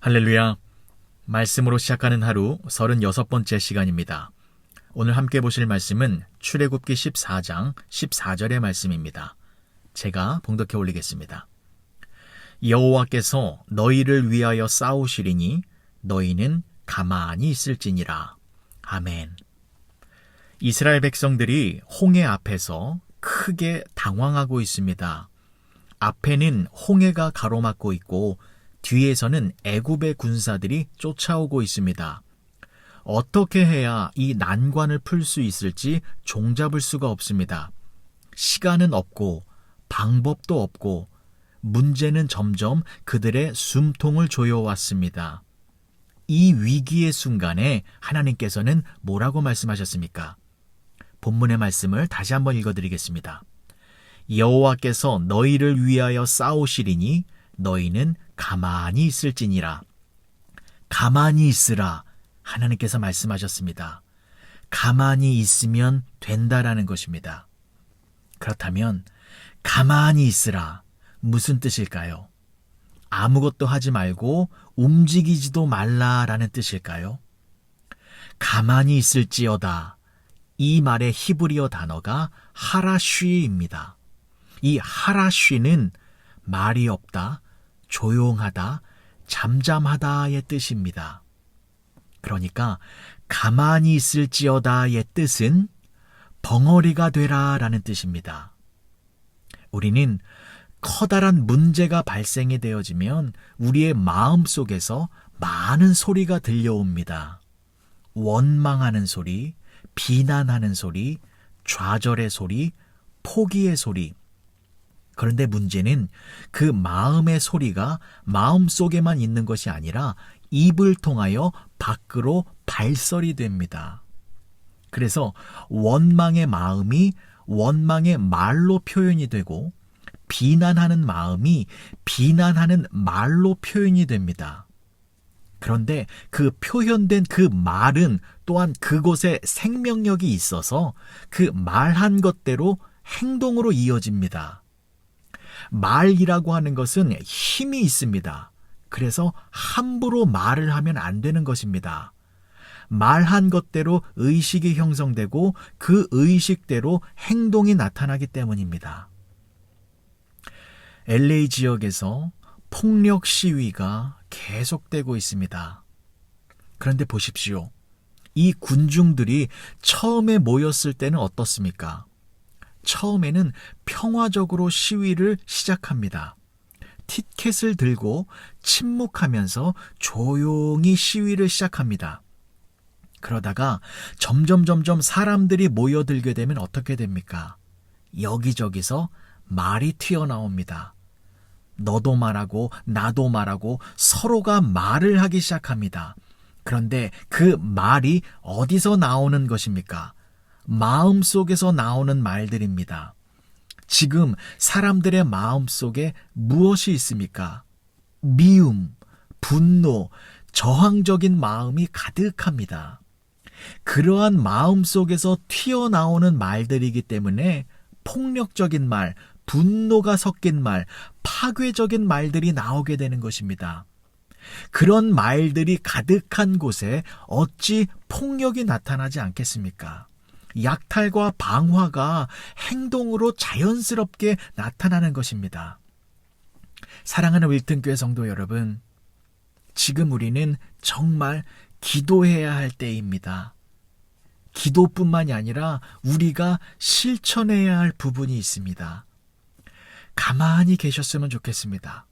할렐루야. 말씀으로 시작하는 하루 36번째 시간입니다. 오늘 함께 보실 말씀은 출애굽기 14장 14절의 말씀입니다. 제가 봉독해 올리겠습니다. 여호와께서 너희를 위하여 싸우시리니 너희는 가만히 있을지니라. 아멘. 이스라엘 백성들이 홍해 앞에서 크게 당황하고 있습니다. 앞에는 홍해가 가로막고 있고 뒤에서는 애굽의 군사들이 쫓아오고 있습니다. 어떻게 해야 이 난관을 풀 수 있을지 종잡을 수가 없습니다. 시간은 없고 방법도 없고 문제는 점점 그들의 숨통을 조여왔습니다. 이 위기의 순간에 하나님께서는 뭐라고 말씀하셨습니까? 본문의 말씀을 다시 한번 읽어드리겠습니다. 여호와께서 너희를 위하여 싸우시리니 너희는 가만히 있을지니라. 가만히 있으라. 하나님께서 말씀하셨습니다. 가만히 있으면 된다라는 것입니다. 그렇다면 가만히 있으라. 무슨 뜻일까요? 아무것도 하지 말고 움직이지도 말라라는 뜻일까요? 가만히 있을지어다. 이 말의 히브리어 단어가 하라쉬입니다. 이 하라쉬는 말이 없다, 조용하다, 잠잠하다의 뜻입니다. 그러니까 가만히 있을지어다의 뜻은 벙어리가 되라라는 뜻입니다. 우리는 커다란 문제가 발생이 되어지면 우리의 마음속에서 많은 소리가 들려옵니다. 원망하는 소리, 비난하는 소리, 좌절의 소리, 포기의 소리. 그런데 문제는 그 마음의 소리가 마음속에만 있는 것이 아니라 입을 통하여 밖으로 발설이 됩니다. 그래서 원망의 마음이 원망의 말로 표현이 되고 비난하는 마음이 비난하는 말로 표현이 됩니다. 그런데 그 표현된 그 말은 또한 그곳에 생명력이 있어서 그 말한 것대로 행동으로 이어집니다. 말이라고 하는 것은 힘이 있습니다. 그래서 함부로 말을 하면 안 되는 것입니다. 말한 것대로 의식이 형성되고 그 의식대로 행동이 나타나기 때문입니다. LA 지역에서 폭력 시위가 계속되고 있습니다. 그런데 보십시오. 이 군중들이 처음에 모였을 때는 어떻습니까? 처음에는 평화적으로 시위를 시작합니다. 티켓을 들고 침묵하면서 조용히 시위를 시작합니다. 그러다가 점점 사람들이 모여들게 되면 어떻게 됩니까? 여기저기서 말이 튀어나옵니다. 너도 말하고 나도 말하고 서로가 말을 하기 시작합니다. 그런데 그 말이 어디서 나오는 것입니까? 마음속에서 나오는 말들입니다. 지금 사람들의 마음속에 무엇이 있습니까? 미움, 분노, 저항적인 마음이 가득합니다. 그러한 마음속에서 튀어나오는 말들이기 때문에 폭력적인 말, 분노가 섞인 말, 파괴적인 말들이 나오게 되는 것입니다. 그런 말들이 가득한 곳에 어찌 폭력이 나타나지 않겠습니까? 약탈과 방화가 행동으로 자연스럽게 나타나는 것입니다. 사랑하는 윌튼교회 성도 여러분, 지금 우리는 정말 기도해야 할 때입니다. 기도뿐만이 아니라 우리가 실천해야 할 부분이 있습니다. 가만히 계셨으면 좋겠습니다.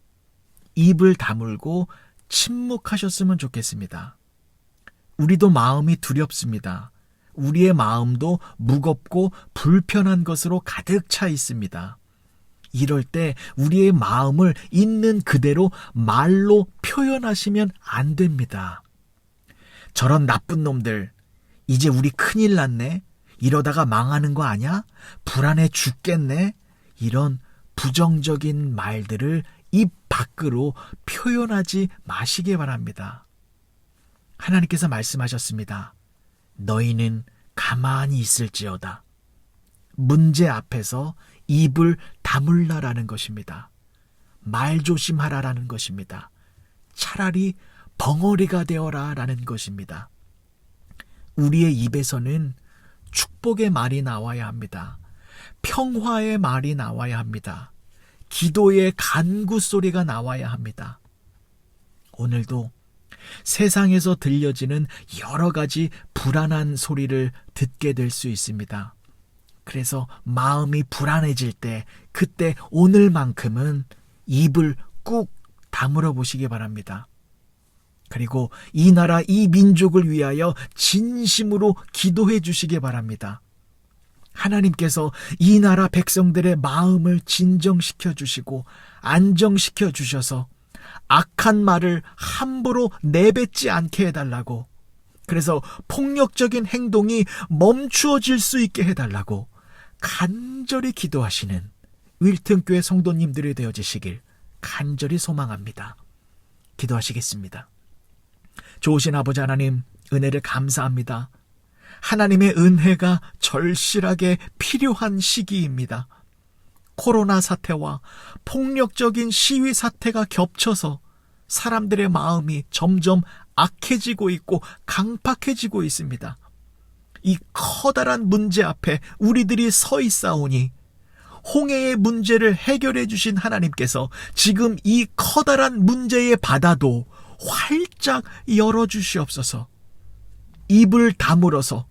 입을 다물고 침묵하셨으면 좋겠습니다. 우리도 마음이 두렵습니다. 우리의 마음도 무겁고 불편한 것으로 가득 차 있습니다. 이럴 때 우리의 마음을 있는 그대로 말로 표현하시면 안 됩니다. 저런 나쁜 놈들, 이제 우리 큰일 났네? 이러다가 망하는 거 아냐? 불안해 죽겠네? 이런 부정적인 말들을 입 밖으로 표현하지 마시기 바랍니다. 하나님께서 말씀하셨습니다. 너희는 가만히 있을지어다. 문제 앞에서 입을 다물라라는 것입니다. 말 조심하라라는 것입니다. 차라리 벙어리가 되어라 라는 것입니다. 우리의 입에서는 축복의 말이 나와야 합니다. 평화의 말이 나와야 합니다. 기도의 간구 소리가 나와야 합니다. 오늘도 세상에서 들려지는 여러 가지 불안한 소리를 듣게 될 수 있습니다. 그래서 마음이 불안해질 때, 그때 오늘만큼은 입을 꾹 다물어 보시기 바랍니다. 그리고 이 나라, 이 민족을 위하여 진심으로 기도해 주시기 바랍니다. 하나님께서 이 나라 백성들의 마음을 진정시켜 주시고 안정시켜 주셔서 악한 말을 함부로 내뱉지 않게 해달라고, 그래서 폭력적인 행동이 멈추어질 수 있게 해달라고 간절히 기도하시는 윌튼교회 성도님들이 되어지시길 간절히 소망합니다. 기도하시겠습니다. 좋으신 아버지 하나님, 은혜를 감사합니다. 하나님의 은혜가 절실하게 필요한 시기입니다. 코로나 사태와 폭력적인 시위 사태가 겹쳐서 사람들의 마음이 점점 악해지고 있고 강팍해지고 있습니다. 이 커다란 문제 앞에 우리들이 서 있사오니 홍해의 문제를 해결해 주신 하나님께서 지금 이 커다란 문제의 바다도 활짝 열어주시옵소서. 입을 다물어서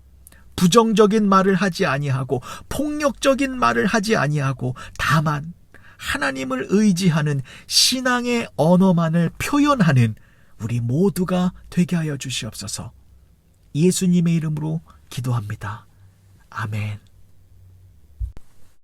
부정적인 말을 하지 아니하고 폭력적인 말을 하지 아니하고 다만 하나님을 의지하는 신앙의 언어만을 표현하는 우리 모두가 되게 하여 주시옵소서. 예수님의 이름으로 기도합니다. 아멘.